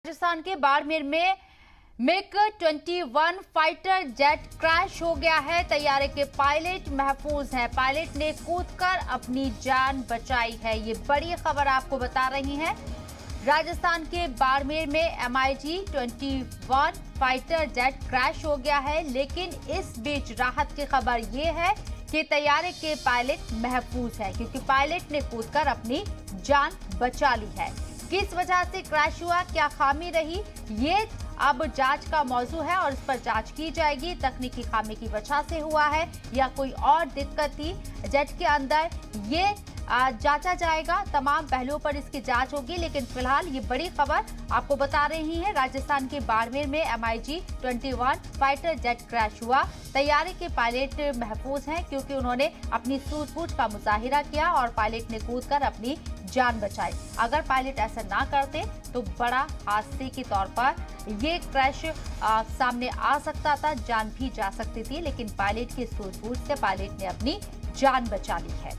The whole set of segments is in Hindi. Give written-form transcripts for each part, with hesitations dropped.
राजस्थान के बाड़मेर में मिग 21 फाइटर जेट क्रैश हो गया है। तैयारे के पायलट महफूज हैं। पायलट ने कूदकर अपनी जान बचाई है। ये बड़ी खबर आपको बता रही हैं। राजस्थान के बाड़मेर में MiG 21 फाइटर जेट क्रैश हो गया है, लेकिन इस बीच राहत की खबर ये है कि तैयारे के पायलट महफूज है, क्योंकि पायलट ने कूदकर अपनी जान बचा ली है। किस वजह से क्रैश हुआ, क्या खामी रही, ये अब जांच का मौजू है और इस पर जांच की जाएगी। तकनीकी खामी की वजह से हुआ है या कोई और दिक्कत थी जेट के अंदर, ये जांचा जाएगा। तमाम पहलुओं पर इसकी जांच होगी, लेकिन फिलहाल ये बड़ी खबर आपको बता रही है। राजस्थान के बाड़मेर में MiG 21 फाइटर जेट क्रैश हुआ। तैयारी के पायलट महफूज हैं, क्योंकि उन्होंने अपनी सूझबूझ का मुजाहिरा किया और पायलट ने कूदकर अपनी जान बचाई। अगर पायलट ऐसा ना करते तो बड़ा हादसे के तौर पर ये क्रैश सामने आ सकता था, जान भी जा सकती थी, लेकिन पायलट की सूझबूझ से पायलट ने अपनी जान बचा ली है।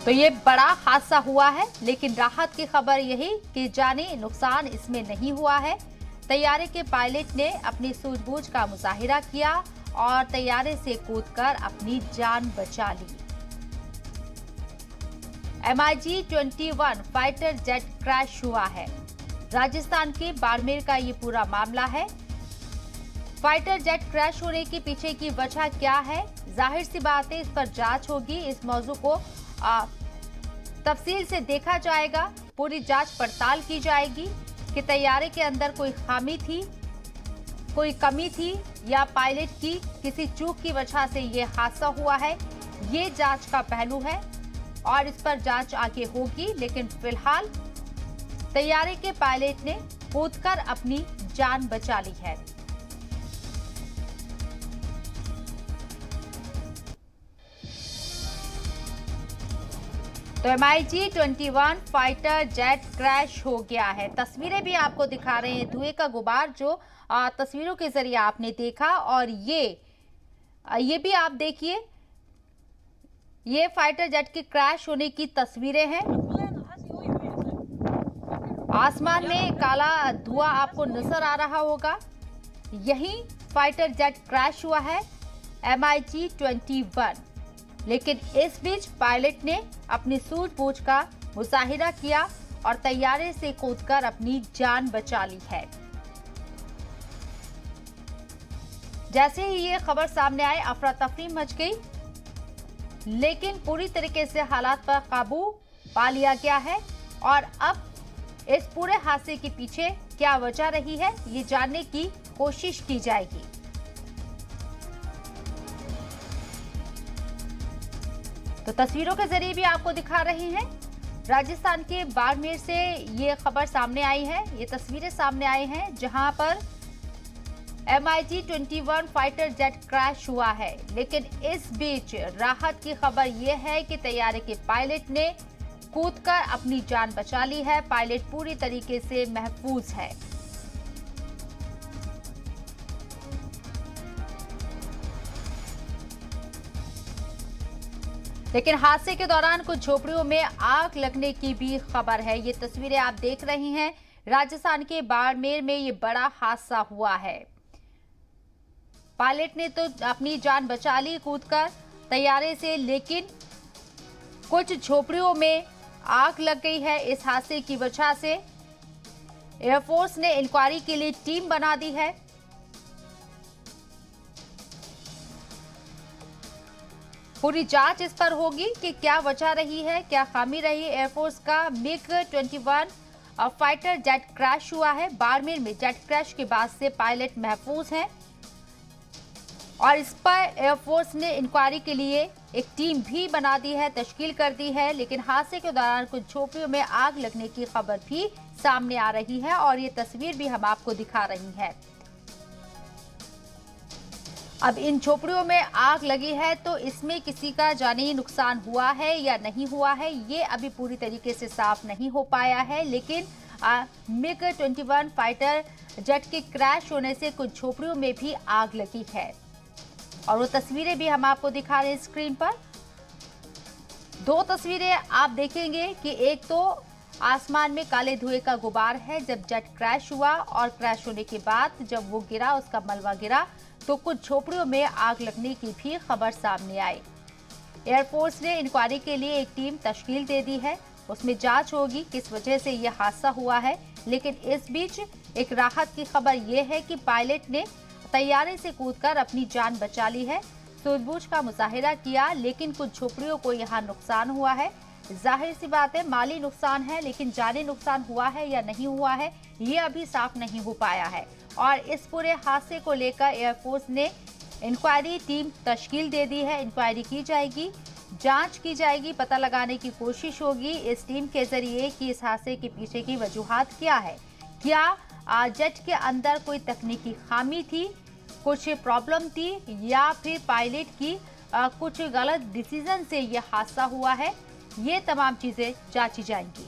तो ये बड़ा हादसा हुआ है, लेकिन राहत की खबर यही कि जानी नुकसान इसमें नहीं हुआ है। तैयारे के पायलट ने अपनी सूझबूझ का मुजाहिरा किया और तैयारे से कूदकर अपनी जान बचा ली। MiG 21 फाइटर जेट क्रैश हुआ है। राजस्थान के बाड़मेर का ये पूरा मामला है। फाइटर जेट क्रैश होने के पीछे की वजह क्या है, जाहिर सी बात है इस पर जांच होगी। इस मौजू को तफसील से देखा जाएगा। पूरी जांच पड़ताल की जाएगी कि तैयारे के अंदर कोई खामी थी, कोई कमी थी, या पायलट की किसी चूक की वजह से ये हादसा हुआ है। ये जांच का पहलू है और इस पर जांच आगे होगी, लेकिन फिलहाल तैयारे के पायलट ने कूदकर अपनी जान बचा ली है। तो MiG 21 फाइटर जेट क्रैश हो गया है। तस्वीरें भी आपको दिखा रहे हैं, धुएं का गुबार जो तस्वीरों के जरिए आपने देखा, और ये भी आप देखिए, ये फाइटर जेट के क्रैश होने की तस्वीरें हैं। आसमान में काला धुआं आपको नजर आ रहा होगा। यही फाइटर जेट क्रैश हुआ है, MiG 21। लेकिन इस बीच पायलट ने अपनी सूझबूझ का मुजाहिरा किया और तैयारे से कूदकर अपनी जान बचा ली है। जैसे ही ये खबर सामने आई, अफरा तफरी मच गई, लेकिन पूरी तरीके से हालात पर काबू पा लिया गया है। और अब इस पूरे हादसे के पीछे क्या वजह रही है, ये जानने की कोशिश की जाएगी। तो तस्वीरों के जरिए भी आपको दिखा रहे हैं, राजस्थान के बाड़मेर से ये खबर सामने आई है, ये तस्वीरें सामने आई हैं, जहां पर MiG 21 फाइटर जेट क्रैश हुआ है। लेकिन इस बीच राहत की खबर यह है कि तैयारे के पायलट ने कूदकर अपनी जान बचा ली है। पायलट पूरी तरीके से महफूज है। लेकिन हादसे के दौरान कुछ झोपड़ियों में आग लगने की भी खबर है। ये तस्वीरें आप देख रही हैं, राजस्थान के बाड़मेर में ये बड़ा हादसा हुआ है। पायलट ने तो अपनी जान बचा ली कूदकर तैयारे से, लेकिन कुछ झोपड़ियों में आग लग गई है। इस हादसे की वजह से एयरफोर्स ने इंक्वायरी के लिए टीम बना दी है। पूरी जांच इस पर होगी कि क्या वजह रही है, क्या खामी रही। एयरफोर्स का मिग 21 फाइटर जेट क्रैश हुआ है। बाड़मेर में जेट क्रैश के बाद से पायलट महफूज हैं और इस पर एयरफोर्स ने इंक्वायरी के लिए एक टीम भी बना दी है, तश्कील कर दी है। लेकिन हादसे के दौरान कुछ झोपड़ियों में आग लगने की खबर भी सामने आ रही है और ये तस्वीर भी हम आपको दिखा रही है। अब इन झोपड़ियों में आग लगी है, तो इसमें किसी का जानी नुकसान हुआ है या नहीं हुआ है, ये अभी पूरी तरीके से साफ नहीं हो पाया है। लेकिन मिग 21 फाइटर जेट के क्रैश होने से कुछ झोपड़ियों में भी आग लगी है और वो तस्वीरें भी हम आपको दिखा रहे हैं स्क्रीन पर। दो तस्वीरें आप देखेंगे कि एक तो आसमान में काले धुएं का गुबार है जब जेट क्रैश हुआ, और क्रैश होने के बाद जब वो गिरा, उसका मलबा गिरा, तो कुछ झोपड़ियों में आग लगने की भी खबर सामने आई। एयरफोर्स ने इंक्वायरी के लिए एक टीम तश्कील दे दी है। उसमें जांच होगी किस वजह से यह हादसा हुआ है। लेकिन इस बीच एक राहत की खबर यह है कि पायलट ने तैयारे से कूदकर अपनी जान बचा ली है। सूझबूझ का मुजाहिरा किया, लेकिन कुछ झोपड़ियों को यहाँ नुकसान हुआ है। जाहिर सी बात है माली नुकसान है, लेकिन जानी नुकसान हुआ है या नहीं हुआ है ये अभी साफ नहीं हो पाया है। और इस पूरे हादसे को लेकर एयरफोर्स ने इंक्वायरी टीम तश्कील दे दी है। इंक्वायरी की जाएगी, जांच की जाएगी, पता लगाने की कोशिश होगी इस टीम के जरिए कि इस हादसे के पीछे की वजूहात क्या है। क्या जेट के अंदर कोई तकनीकी खामी थी, कुछ प्रॉब्लम थी, या फिर पायलट की कुछ गलत डिसीजन से यह हादसा हुआ है। ये तमाम चीजें जांची जाएंगी।